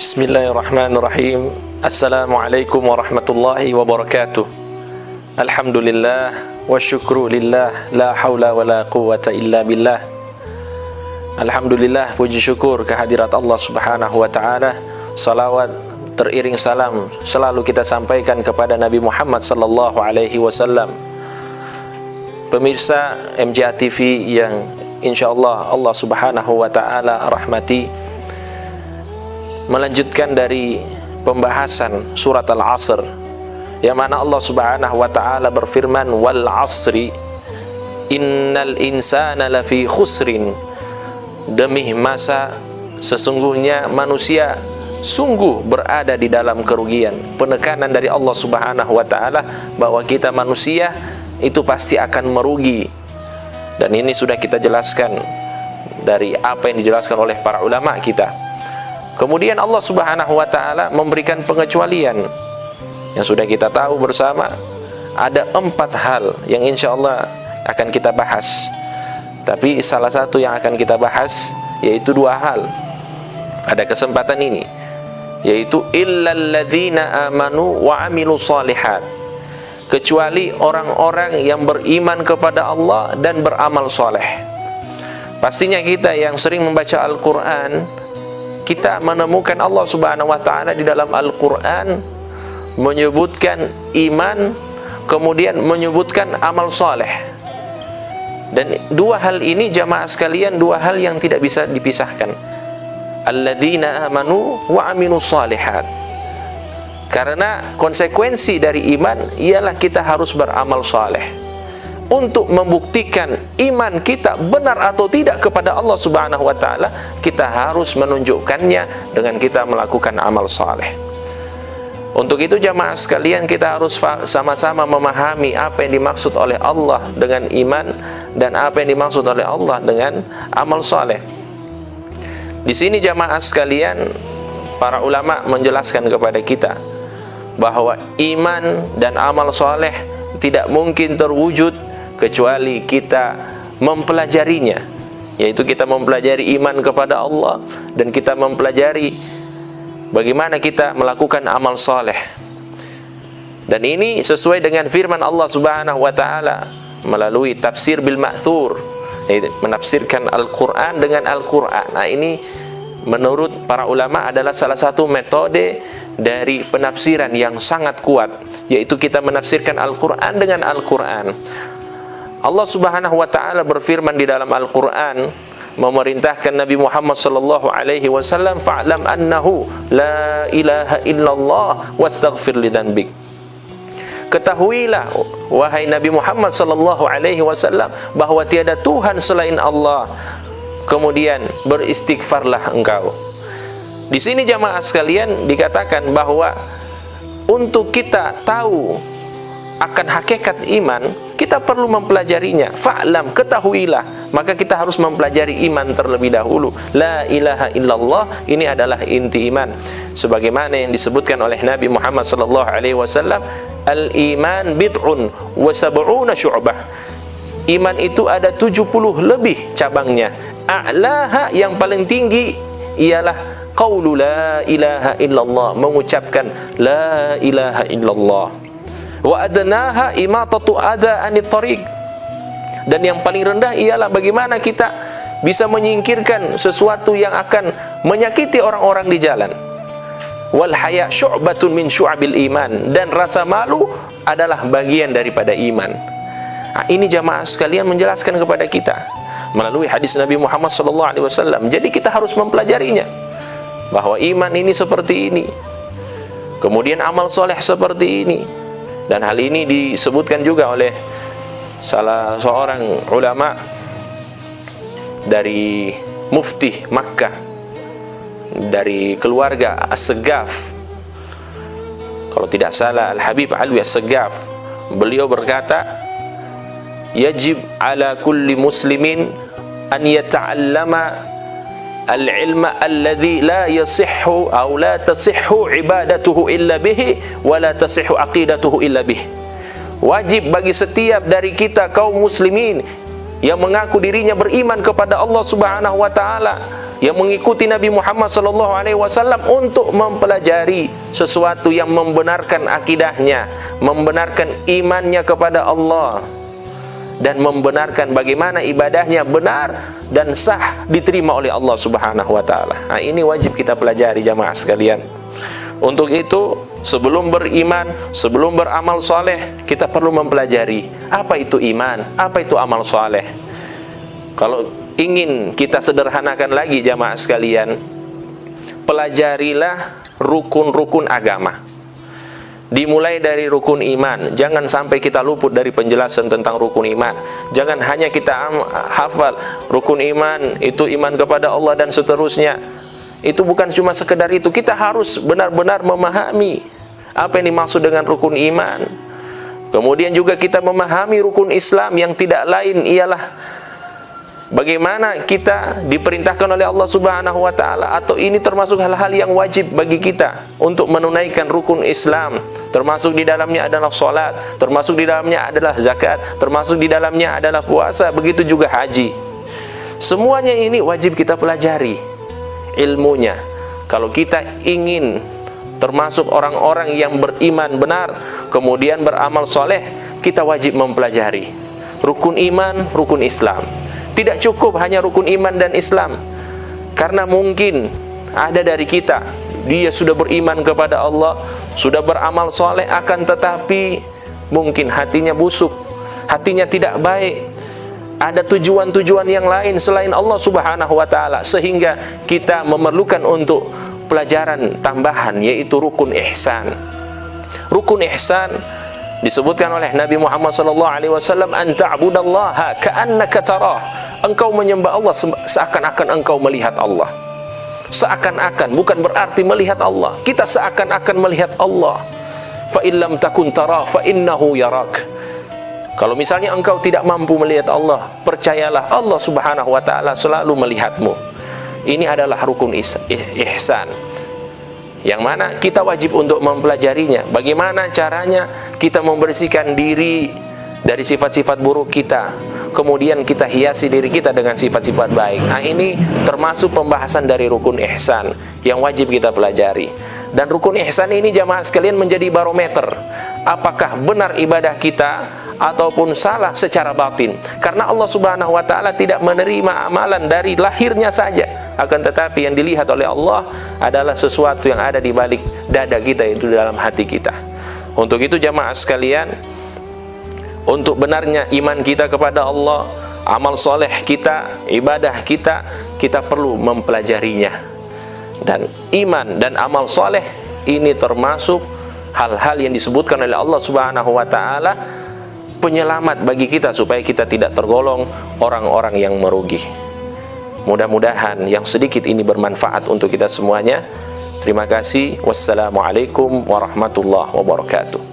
Bismillahirrahmanirrahim. Assalamualaikum warahmatullahi wabarakatuh. Alhamdulillah wa syukru lillah, la hawla wa la quwwata illa billah. Alhamdulillah, puji syukur kehadirat Allah subhanahu wa ta'ala. Salawat teriring salam selalu kita sampaikan kepada Nabi Muhammad sallallahu alaihi wasallam. Pemirsa MJA TV yang insyaallah Allah subhanahu wa ta'ala rahmati, melanjutkan dari pembahasan surat Al-Asr, yang mana Allah subhanahu wa ta'ala berfirman, wal asri innal insana lafi khusrin, demi masa sesungguhnya manusia sungguh berada di dalam kerugian. Penekanan dari Allah subhanahu wa ta'ala bahwa kita manusia itu pasti akan merugi, dan ini sudah kita jelaskan dari apa yang dijelaskan oleh para ulama kita. Kemudian Allah subhanahu wa ta'ala memberikan pengecualian yang sudah kita tahu bersama. Ada 4 hal yang insya Allah akan kita bahas, tapi salah satu yang akan kita bahas yaitu 2 hal pada kesempatan ini, yaitu illal ladzina amanu wa amilus shalihat, kecuali orang-orang yang beriman kepada Allah dan beramal soleh. Pastinya kita yang sering membaca Al-Quran, kita menemukan Allah subhanahu wa ta'ala di dalam Al-Quran menyebutkan iman, kemudian menyebutkan amal soleh. Dan 2 hal ini jamaah sekalian, 2 hal yang tidak bisa dipisahkan. Alladzina amanu wa amilus shalihat. Karena konsekuensi dari iman ialah kita harus beramal saleh. Untuk membuktikan iman kita benar atau tidak kepada Allah subhanahu wa ta'ala, kita harus menunjukkannya dengan kita melakukan amal saleh. Untuk itu jamaah sekalian, kita harus sama-sama memahami apa yang dimaksud oleh Allah dengan iman dan apa yang dimaksud oleh Allah dengan amal saleh. Di sini jamaah sekalian, para ulama menjelaskan kepada kita bahwa iman dan amal soleh tidak mungkin terwujud kecuali kita mempelajarinya, yaitu kita mempelajari iman kepada Allah dan kita mempelajari bagaimana kita melakukan amal soleh. Dan ini sesuai dengan firman Allah subhanahu wa ta'ala melalui tafsir bil ma'thur, yaitu menafsirkan Al-Quran dengan Al-Quran. Nah, ini menurut para ulama adalah salah satu metode dari penafsiran yang sangat kuat, yaitu kita menafsirkan Al-Quran dengan Al-Quran. Allah subhanahu wa ta'ala berfirman di dalam Al-Quran, memerintahkan Nabi Muhammad sallallahu alaihi wasallam, fa'lam annahu la ilaha illallah wastaghfir lidzanbik. Ketahuilah wahai Nabi Muhammad sallallahu alaihi wasallam bahwa tiada Tuhan selain Allah, kemudian beristighfarlah engkau. Di sini jamaah sekalian dikatakan bahwa untuk kita tahu akan hakikat iman, kita perlu mempelajarinya. Fa'lam, ketahuilah, maka kita harus mempelajari iman terlebih dahulu. La ilaha illallah, ini adalah inti iman. Sebagaimana yang disebutkan oleh Nabi Muhammad sallallahu alaihi wasallam, al-iman bid'un wa sab'una syu'bah. Iman itu ada 70 lebih cabangnya. A'laha, yang paling tinggi ialah qaulu la ilaha illallah, mengucapkan la ilaha illallah. Wa adnaha imatatu adha anit tariq, dan yang paling rendah ialah bagaimana kita bisa menyingkirkan sesuatu yang akan menyakiti orang-orang di jalan. Wal haya syu'batun min syu'abil iman, dan rasa malu adalah bagian daripada iman. Nah, ini jamaah sekalian menjelaskan kepada kita melalui hadis Nabi Muhammad SAW. Jadi kita harus mempelajarinya, bahwa iman ini seperti ini, kemudian amal soleh seperti ini. Dan hal ini disebutkan juga oleh salah seorang ulama dari mufti Makkah, dari keluarga As-Segaf, kalau tidak salah Al-Habib Alwi As-Segaf. Beliau berkata, yajib ala kulli muslimin an yata'allama al-ilma alladhi la yasihhu aw la tasihhu ibadatuhu illa bihi wa la tasihhu aqidatuhu illa bihi. Wajib bagi setiap dari kita kaum muslimin yang mengaku dirinya beriman kepada Allah Subhanahu wa taala, yang mengikuti Nabi Muhammad sallallahu alaihi wasallam untuk mempelajari sesuatu yang membenarkan akidahnya, membenarkan imannya kepada Allah, dan membenarkan bagaimana ibadahnya benar dan sah diterima oleh Allah Subhanahu wa taala. Nah, ini wajib kita pelajari jamaah sekalian. Untuk itu, sebelum beriman, sebelum beramal soleh, kita perlu mempelajari apa itu iman, apa itu amal soleh. Kalau ingin kita sederhanakan lagi jamaah sekalian, pelajarilah rukun-rukun agama. Dimulai dari rukun iman. Jangan sampai kita luput dari penjelasan tentang rukun iman. Jangan hanya kita hafal rukun iman, itu iman kepada Allah dan seterusnya. Itu bukan cuma sekedar itu. Kita harus benar-benar memahami apa yang dimaksud dengan rukun iman. Kemudian juga kita memahami rukun Islam yang tidak lain ialah bagaimana kita diperintahkan oleh Allah Subhanahu wa taala, atau ini termasuk hal-hal yang wajib bagi kita untuk menunaikan rukun Islam. Termasuk di dalamnya adalah salat, termasuk di dalamnya adalah zakat, termasuk di dalamnya adalah puasa, begitu juga haji. Semuanya ini wajib kita pelajari ilmunya. Kalau kita ingin termasuk orang-orang yang beriman benar, kemudian beramal soleh, kita wajib mempelajari rukun iman, rukun Islam. Tidak cukup hanya rukun iman dan Islam, karena mungkin ada dari kita, dia sudah beriman kepada Allah, sudah beramal soleh, akan tetapi mungkin hatinya busuk, hatinya tidak baik, ada tujuan-tujuan yang lain selain Allah Subhanahu wa taala, sehingga kita memerlukan untuk pelajaran tambahan, yaitu rukun ihsan. Rukun ihsan disebutkan oleh Nabi Muhammad sallallahu alaihi wasallam, an ta'budallaha ka'annaka tarah. Engkau menyembah Allah seakan-akan engkau melihat Allah. Seakan-akan, bukan berarti melihat Allah. Kita seakan-akan melihat Allah. Fa illam takun tarah fa innahu yarak. Kalau misalnya engkau tidak mampu melihat Allah, percayalah Allah Subhanahu wa taala selalu melihatmu. Ini adalah rukun ihsan, yang mana kita wajib untuk mempelajarinya. Bagaimana caranya kita membersihkan diri dari sifat-sifat buruk kita, kemudian kita hiasi diri kita dengan sifat-sifat baik. Nah, ini termasuk pembahasan dari rukun ihsan yang wajib kita pelajari. Dan rukun ihsan ini jamaah sekalian menjadi barometer apakah benar ibadah kita ataupun salah secara batin. Karena Allah Subhanahu wa taala tidak menerima amalan dari lahirnya saja, akan tetapi yang dilihat oleh Allah adalah sesuatu yang ada di balik dada kita, itu dalam hati kita. Untuk itu jamaah sekalian, untuk benarnya iman kita kepada Allah, amal soleh kita, ibadah kita, kita perlu mempelajarinya. Dan iman dan amal soleh ini termasuk hal-hal yang disebutkan oleh Allah Subhanahu wa taala penyelamat bagi kita, supaya kita tidak tergolong orang-orang yang merugi. Mudah-mudahan yang sedikit ini bermanfaat untuk kita semuanya. Terima kasih. Wassalamualaikum warahmatullahi wabarakatuh.